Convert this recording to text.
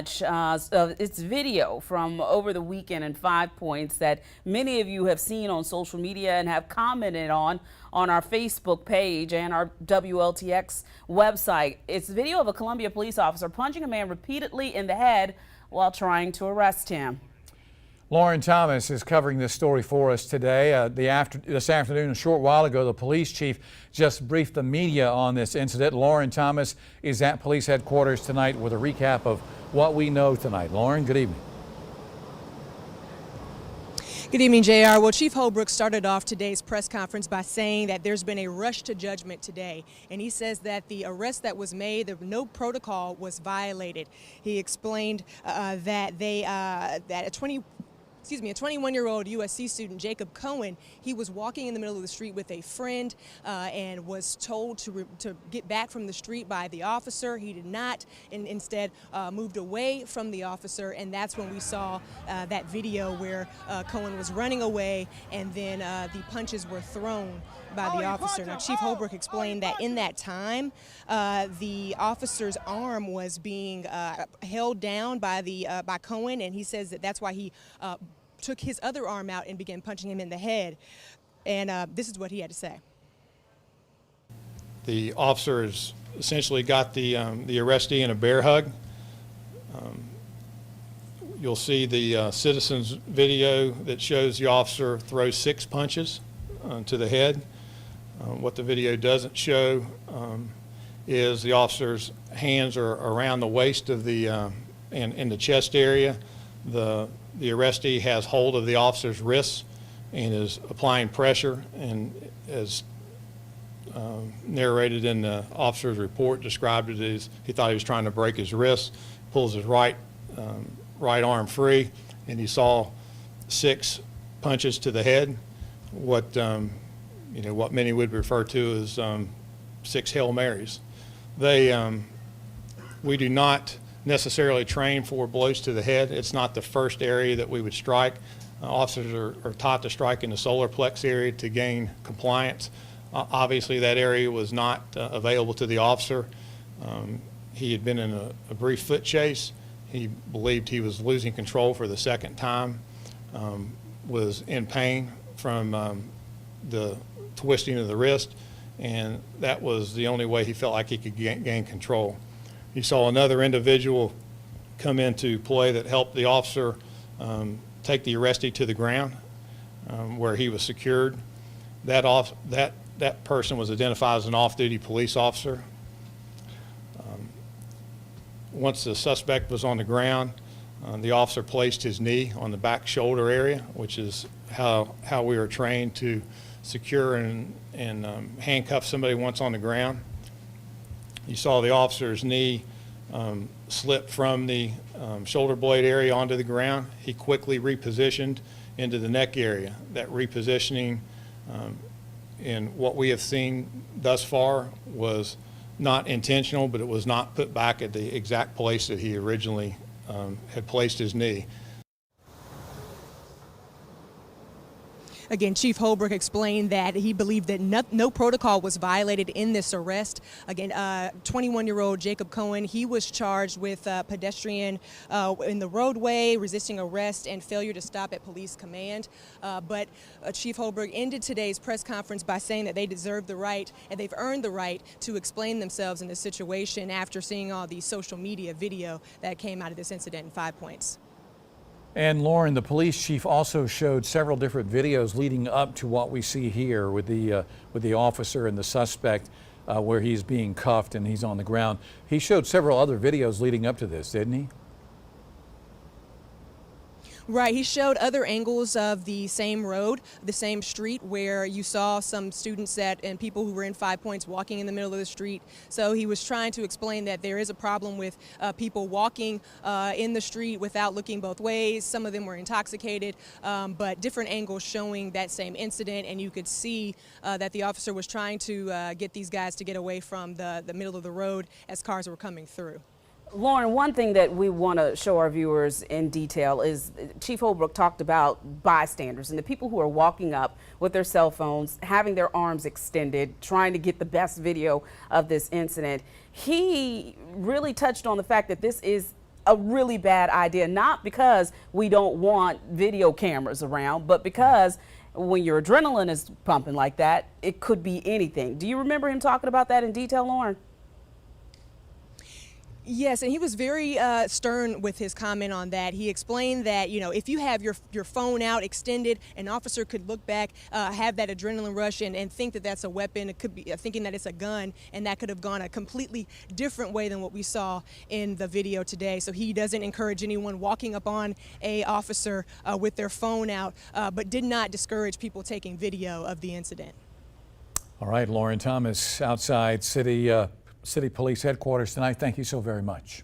It's video from over the weekend in 5 Points that many of you have seen on social media and have commented on our Facebook page and our WLTX website. It's video of a Columbia police officer punching a man repeatedly in the head while trying to arrest him. Lauren Thomas is covering this story for us today. This afternoon, a short while ago, the police chief just briefed the media on this incident. Lauren Thomas is at police headquarters tonight with a recap of what we know tonight. Lauren, good evening. Good evening, JR. Well, Chief Holbrook started off today's press conference by saying that there's been a rush to judgment today. And he says that the arrest that was made, no protocol was violated. He explained that a 21-year-old USC student, Jacob Cohen, he was walking in the middle of the street with a friend and was told to get back from the street by the officer. He did not, and instead moved away from the officer, and that's when we saw that video where Cohen was running away, and then the punches were thrown by the officer. Now, Chief Holbrook explained that in that time, the officer's arm was being held down by Cohen, and he says that that's why he took his other arm out and began punching him in the head. And this is what he had to say. The officer has essentially got the arrestee in a bear hug. You'll see the citizens video that shows the officer throw 6 punches to the head. What the video doesn't show is the officer's hands are around the waist of the in the chest area. The arrestee has hold of the officer's wrists and is applying pressure, and as narrated in the officer's report, described it as he thought he was trying to break his wrist, pulls his right arm free, and he saw 6 punches to the head. What many would refer to as 6 Hail Marys. We do not necessarily train for blows to the head. It's not the first area that we would strike. Officers are taught to strike in the solar plex area to gain compliance. Obviously, that area was not available to the officer. He had been in a brief foot chase. He believed he was losing control for the second time, was in pain from the twisting of the wrist, and that was the only way he felt like he could gain control. He saw another individual come into play that helped the officer take the arrestee to the ground where he was secured. That person was identified as an off-duty police officer. Once the suspect was on the ground, the officer placed his knee on the back shoulder area, which is how we are trained to secure and handcuff somebody once on the ground. You saw the officer's knee slip from the shoulder blade area onto the ground. He quickly repositioned into the neck area. That repositioning in what we have seen thus far was not intentional, but it was not put back at the exact place that he originally had placed his knee. Again, Chief Holbrook explained that he believed that no protocol was violated in this arrest. Again, 21-year-old Jacob Cohen, he was charged with pedestrian in the roadway, resisting arrest, and failure to stop at police command. But Chief Holbrook ended today's press conference by saying that they deserve the right, and they've earned the right to explain themselves in this situation after seeing all the social media video that came out of this incident in 5 Points. And Lauren, the police chief also showed several different videos leading up to what we see here with the officer and the suspect where he's being cuffed and he's on the ground. He showed several other videos leading up to this, didn't he? Right, he showed other angles of the same road, the same street, where you saw some students and people who were in 5 Points walking in the middle of the street. So he was trying to explain that there is a problem with people walking in the street without looking both ways. Some of them were intoxicated, but different angles showing that same incident, and you could see that the officer was trying to get these guys to get away from the middle of the road as cars were coming through. Lauren, one thing that we want to show our viewers in detail is Chief Holbrook talked about bystanders and the people who are walking up with their cell phones, having their arms extended, trying to get the best video of this incident. He really touched on the fact that this is a really bad idea, not because we don't want video cameras around, but because when your adrenaline is pumping like that, it could be anything. Do you remember him talking about that in detail, Lauren? Yes, and he was very stern with his comment on that. He explained that, if you have your phone out extended, an officer could look back, have that adrenaline rush and think that that's a weapon. It could be thinking that it's a gun, and that could have gone a completely different way than what we saw in the video today. So he doesn't encourage anyone walking up on a officer with their phone out, but did not discourage people taking video of the incident. All right, Lauren Thomas, outside City Police Headquarters tonight. Thank you so very much.